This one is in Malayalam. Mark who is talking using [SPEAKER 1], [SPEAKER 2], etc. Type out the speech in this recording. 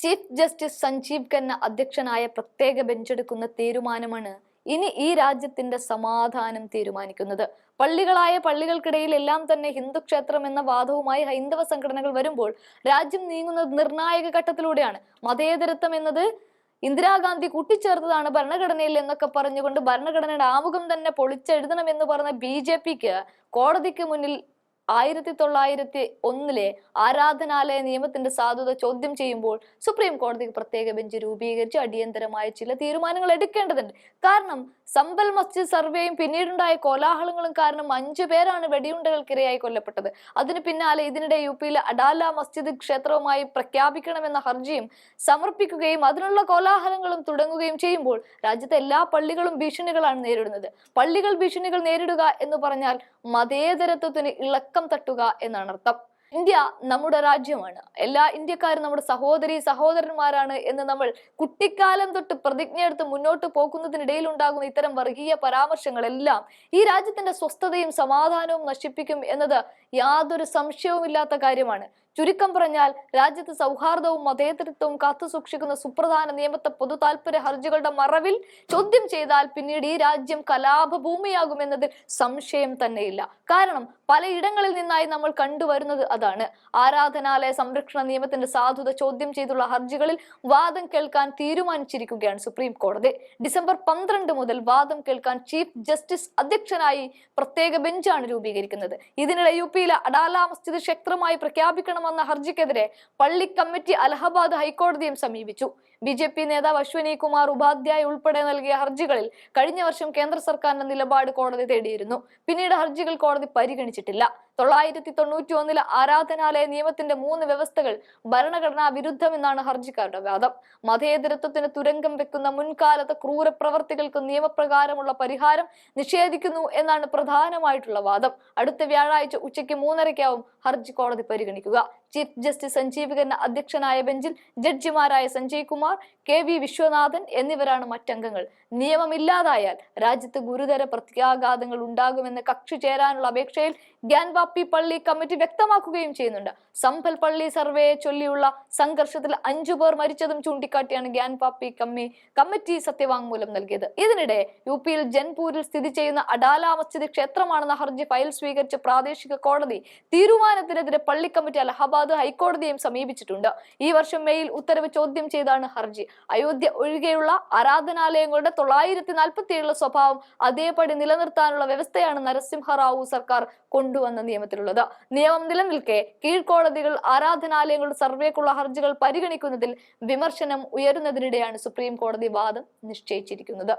[SPEAKER 1] ചീഫ് ജസ്റ്റിസ് സഞ്ജീവ് ഖന്ന അധ്യക്ഷനായ പ്രത്യേക ബെഞ്ചെടുക്കുന്ന തീരുമാനമാണ് ഇനി ഈ രാജ്യത്തിന്റെ സമാധാനം തീരുമാനിക്കുന്നത്. പള്ളികൾക്കിടയിൽ എല്ലാം തന്നെ ഹിന്ദു ക്ഷേത്രം എന്ന വാദവുമായി ഹൈന്ദവ സംഘടനകൾ വരുമ്പോൾ രാജ്യം നീങ്ങുന്നത് നിർണായക ഘട്ടത്തിലൂടെയാണ്. മതേതരത്വം എന്നത് ഇന്ദിരാഗാന്ധി കൂട്ടിച്ചേർത്തതാണ് ഭരണഘടനയിൽ എന്നൊക്കെ പറഞ്ഞുകൊണ്ട് ഭരണഘടനയുടെ ആമുഖം തന്നെ പൊളിച്ചെഴുതണമെന്ന് പറഞ്ഞ BJPക്ക് കോടതിക്ക് മുന്നിൽ 1901 ആരാധനാലയ നിയമത്തിന്റെ സാധുത ചോദ്യം ചെയ്യുമ്പോൾ സുപ്രീം കോടതി പ്രത്യേക ബെഞ്ച് രൂപീകരിച്ച് അടിയന്തരമായ ചില തീരുമാനങ്ങൾ എടുക്കേണ്ടതുണ്ട്. കാരണം സമ്പൽ മസ്ജിദ് സർവേയും പിന്നീടുണ്ടായ കോലാഹലങ്ങളും കാരണം 5 പേരാണ് വെടിയുണ്ടകൾക്കിരയായി കൊല്ലപ്പെട്ടത്. അതിന് പിന്നാലെ ഇതിനിടെ UPയിലെ അഡാല മസ്ജിദ് ക്ഷേത്രവുമായി പ്രഖ്യാപിക്കണമെന്ന ഹർജിയും സമർപ്പിക്കുകയും അതിനുള്ള കോലാഹലങ്ങളും തുടങ്ങുകയും ചെയ്യുമ്പോൾ രാജ്യത്തെ എല്ലാ പള്ളികളും ഭീഷണികളാണ് നേരിടുന്നത്. പള്ളികൾ ഭീഷണികൾ നേരിടുക എന്ന് പറഞ്ഞാൽ മതേതരത്വത്തിന് ഇളക്കം തട്ടുക എന്നാണ് അർത്ഥം. ഇന്ത്യ നമ്മുടെ രാജ്യമാണ്, എല്ലാ ഇന്ത്യക്കാരും നമ്മുടെ സഹോദരന്മാരാണ് എന്ന് നമ്മൾ കുട്ടിക്കാലം തൊട്ട് പ്രതിജ്ഞയെടുത്ത് മുന്നോട്ട് പോകുന്നതിനിടയിൽ ഉണ്ടാകുന്ന ഇത്തരം വർഗീയ പരാമർശങ്ങളെല്ലാം ഈ രാജ്യത്തിന്റെ സ്വസ്ഥതയും സമാധാനവും നശിപ്പിക്കും എന്നത് യാതൊരു സംശയവുമില്ലാത്ത കാര്യമാണ്. ചുരുക്കം പറഞ്ഞാൽ രാജ്യത്ത് സൗഹാർദ്ദവും മതേതരത്വവും കാത്തു സൂക്ഷിക്കുന്ന സുപ്രധാന നിയമത്തെ പൊതു താല്പര്യ ഹർജികളുടെ മറവിൽ ചോദ്യം ചെയ്താൽ പിന്നീട് ഈ രാജ്യം കലാപഭൂമിയാകുമെന്നതിൽ സംശയം തന്നെയില്ല. കാരണം പലയിടങ്ങളിൽ നിന്നായി നമ്മൾ കണ്ടുവരുന്നത് അതാണ്. ആരാധനാലയ സംരക്ഷണ നിയമത്തിന്റെ സാധുത ചോദ്യം ചെയ്തുള്ള ഹർജികളിൽ വാദം കേൾക്കാൻ തീരുമാനിച്ചിരിക്കുകയാണ് സുപ്രീം കോടതി. ഡിസംബർ 12 മുതൽ വാദം കേൾക്കാൻ ചീഫ് ജസ്റ്റിസ് അധ്യക്ഷനായി പ്രത്യേക ബെഞ്ചാണ് രൂപീകരിക്കുന്നത്. ഇതിനിടെ UPയിലെ അഡാല മസ്ജിദ് ക്ഷേത്രമായി പ്രഖ്യാപിക്കണമെന്ന ഹർജിക്കെതിരെ പള്ളി കമ്മിറ്റി അലഹബാദ് ഹൈക്കോടതിയും സമീപിച്ചു. BJP നേതാവ് അശ്വനി കുമാർ ഉപാധ്യായ ഉൾപ്പെടെ നൽകിയ ഹർജികളിൽ കഴിഞ്ഞ വർഷം കേന്ദ്ര സർക്കാരിന്റെ നിലപാട് കോടതി തേടിയിരുന്നു. പിന്നീട് ഹർജികൾ കോടതി പരിഗണിച്ചിട്ടില്ല. 1991 ആരാധനാലയ നിയമത്തിന്റെ 3 വ്യവസ്ഥകൾ ഭരണഘടനാ വിരുദ്ധമെന്നാണ് ഹർജിക്കാരുടെ വാദം. മതേതരത്വത്തിന് തുരങ്കം വെക്കുന്ന മുൻകാലത്തെ ക്രൂര പ്രവർത്തികൾക്ക് നിയമപ്രകാരമുള്ള പരിഹാരം നിഷേധിക്കുന്നു എന്നാണ് പ്രധാനമായിട്ടുള്ള വാദം. അടുത്ത വ്യാഴാഴ്ച ഉച്ചയ്ക്ക് 3:30 ഹർജി കോടതി പരിഗണിക്കുക. ചീഫ് ജസ്റ്റിസ് സഞ്ജീവ് ഖന്ന അധ്യക്ഷനായ ബെഞ്ചിൽ ജഡ്ജിമാരായ സഞ്ജയ് കുമാർ, KV വിശ്വനാഥൻ എന്നിവരാണ് മറ്റംഗങ്ങൾ. നിയമമില്ലാതായാൽ രാജ്യത്ത് ഗുരുതര പ്രത്യാഘാതങ്ങൾ ഉണ്ടാകുമെന്ന് കക്ഷി ചേരാനുള്ള അപേക്ഷയിൽ ഗ്യാൻവാപ്പി പള്ളി കമ്മിറ്റി വ്യക്തമാക്കുകയും ചെയ്യുന്നുണ്ട്. സംഭൽ പള്ളി സർവേയെ ചൊല്ലിയുള്ള സംഘർഷത്തിൽ 5 പേർ മരിച്ചതും ചൂണ്ടിക്കാട്ടിയാണ് ഗ്യാൻവാപ്പി കമ്മിറ്റി സത്യവാങ്മൂലം നൽകിയത്. ഇതിനിടെ UPയിൽ ജൻപൂരിൽ സ്ഥിതി ചെയ്യുന്ന അഡാല മസ്ജിദ് ക്ഷേത്രമാണെന്ന ഹർജി ഫയൽ സ്വീകരിച്ച പ്രാദേശിക കോടതി തീരുമാനത്തിനെതിരെ പള്ളി കമ്മിറ്റി അലഹബാദ് ഹൈക്കോടതിയെയും സമീപിച്ചിട്ടുണ്ട്. ഈ വർഷം മെയിൽ ഉത്തരവ് ചോദ്യം ചെയ്താണ് ഹർജി. അയോധ്യ ഒഴികെയുള്ള ആരാധനാലയങ്ങളുടെ 947 സ്വഭാവം അതേപടി നിലനിർത്താനുള്ള വ്യവസ്ഥയാണ് നരസിംഹറാവു സർക്കാർ കൊണ്ടുവന്ന നിയമത്തിലുള്ളത്. നിയമം നിലനിൽക്കെ കീഴ്ക്കോടതികൾ ആരാധനാലയങ്ങളുടെ സർവേക്കുള്ള ഹർജികൾ പരിഗണിക്കുന്നതിൽ വിമർശനം ഉയരുന്നതിനിടെയാണ് സുപ്രീം കോടതി വാദം നിശ്ചയിച്ചിരിക്കുന്നത്.